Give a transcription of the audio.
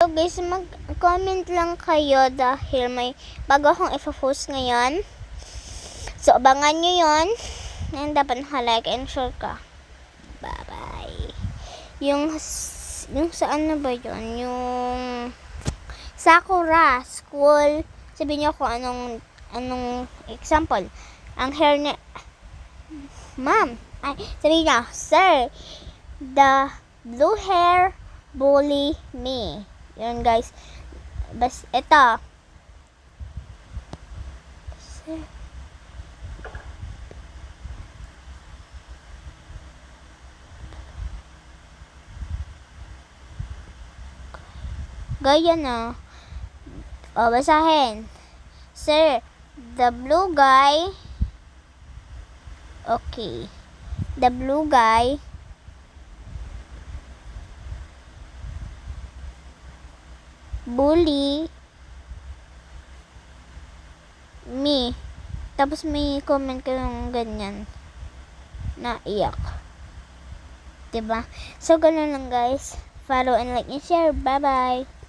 So guys, mag-comment lang kayo dahil may bago akong ipo-post ngayon. So abangan nyo yun. And dapat naka-like and share ka. Bye-bye. Yung sa ano ba yun? Yung Sakura School. Sabihin nyo kung anong example. Ang hair niya. Ma'am. Ay, sabihin nyo, sir, the blue hair bully me. Yun guys. Bas, ito. Gaya na. O, basahin. Sir, the blue guy. Okay. The blue guy bully me. Tapos may comment kayong ganyan na iyak. Diba? So, ganun lang guys. Follow and like and share. Bye-bye.